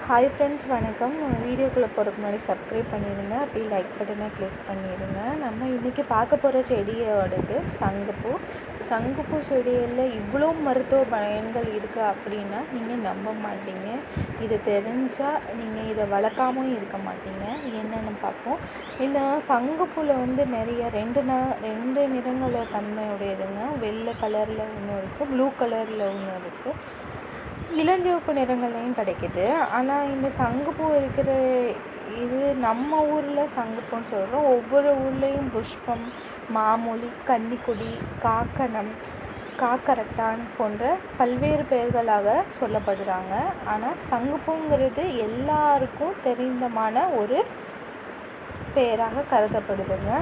Hi friends, வணக்கம். வீடியோக்குள்ளே போகிறதுக்கு முன்னாடி சப்ஸ்கிரைப் பண்ணிடுங்க, அப்படியே லைக் பட்டனை கிளிக் பண்ணிடுங்க. நம்ம இன்றைக்கி பார்க்க போகிற செடியோடது சங்குப்பூ. சங்குப்பூ செடியில் இவ்வளோ மருத்துவ பயன்கள் இருக்குது அப்படின்னா நீங்கள் நம்ப மாட்டீங்க. இது தெரிஞ்சால் நீங்கள் இதை வளர்க்காமல் இருக்க மாட்டீங்க. என்னென்னு பார்ப்போம். இந்த சங்குப்பூவில் நிறைய ரெண்டு நிறங்களில் தன்மையுடையதுங்க. வெள்ளை கலரில் ஒன்று இருக்குது, ப்ளூ கலரில் ஒன்று இருக்குது, இளஞ்சிவப்பு நிறங்கள்லையும் கிடைக்கிது. ஆனால் இந்த சங்குப்பூ இருக்கிற இது நம்ம ஊரில் சங்குப்பூன்னு சொல்கிறோம். ஒவ்வொரு ஊர்லேயும் புஷ்பம், மாமூலி, கன்னிக்குடி, காக்கனம், காக்கரட்டான் போன்ற பல்வேறு பெயர்களாக சொல்லப்படுறாங்க. ஆனால் சங்குப்பூங்கிறது எல்லாருக்கும் தெரிந்தமான ஒரு பெயராக கருதப்படுதுங்க.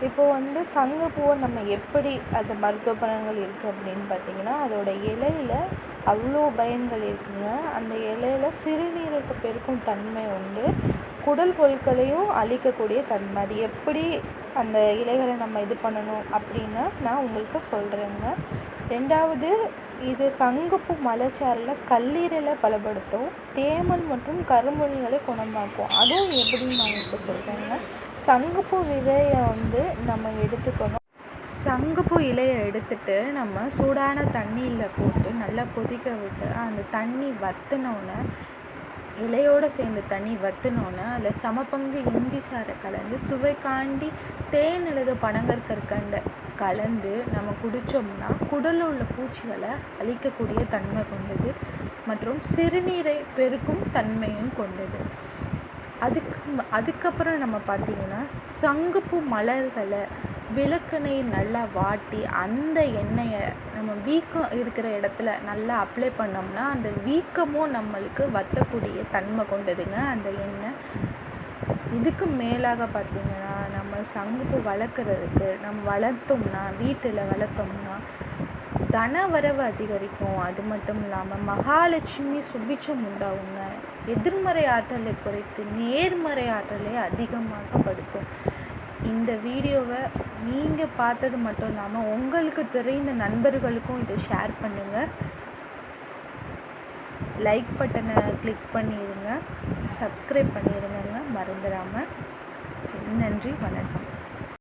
இப்போது சங்குப்பூவை நம்ம எப்படி அது மருத்துவ பலன்கள் இருக்குது அப்படின்னு பார்த்திங்கன்னா, அதோட இலையில் அவ்வளோ பயன்கள் இருக்குதுங்க. அந்த இலையில் சிறுநீரக பெருக்கும் தன்மை உண்டு, குடல் பொருட்களையும் அழிக்கக்கூடிய தன்மை. அது எப்படி அந்த இலைகளை நம்ம இது பண்ணணும் அப்படின்னு நான் உங்களுக்கு சொல்கிறேங்க. ரெண்டாவது, இது சங்குப்பூ மலைச்சாறில் கல்லீரலை பலப்படுத்தும், தேமல் மற்றும் கருமுழிகளை குணமாக்கும். அதுவும் எப்படின்னு நான் உங்களுக்கு சொல்கிறேங்க. சங்குப்பூ விதையை நம்ம எடுத்துக்கணும். சங்குப்பூ இலையை எடுத்துட்டு நம்ம சூடான தண்ணியில் போட்டு நல்லா கொதிக்க விட்டு அந்த தண்ணி வற்றினோன்னே, இலையோடு சேர்ந்து தண்ணி வற்றினோன்னே அதில் சமபங்கு இஞ்சி சாறை கலந்து சுவைக்காண்டி தேன் அல்லது பனங்கற்கண்டை கலந்து நம்ம குடித்தோம்னா குடலில் உள்ள பூச்சிகளை அழிக்கக்கூடிய தன்மை கொண்டது மற்றும் சிறுநீரை பெருக்கும் தன்மையும் கொண்டது. அதுக்கப்புறம் நம்ம பார்த்திங்கன்னா, சங்குப்பூ மலர்களை விளக்கெண்ணெய் நல்லா வாட்டி அந்த எண்ணெயை நம்ம வீக்கம் இருக்கிற இடத்துல நல்லா அப்ளை பண்ணோம்னா அந்த வீக்கமும் நம்மளுக்கு வற்றக்கூடிய தன்மை கொண்டதுங்க அந்த எண்ணெய். இதுக்கு மேலாக பார்த்திங்கன்னா, நம்ம சங்குப்பூ வளர்க்குறதுக்கு வீட்டில் வளர்த்தோம்னா தனவரவு அதிகரிக்கும். அது மட்டும் இல்லாமல் மகாலட்சுமி சுபிட்சம் உண்டாகுங்க. எதிர்மறை ஆற்றலை குறைத்து நேர்மறை ஆற்றலை அதிகமாக படுத்தும். இந்த வீடியோவை நீங்கள் பார்த்தது மட்டும் இல்லாமல் உங்களுக்கு தெரிந்த நண்பர்களுக்கும் இதை ஷேர் பண்ணுங்கள். லைக் பட்டனை கிளிக் பண்ணிடுங்க, சப்ஸ்கிரைப் பண்ணிடுங்க மறந்துடாமல். நன்றி, வணக்கம்.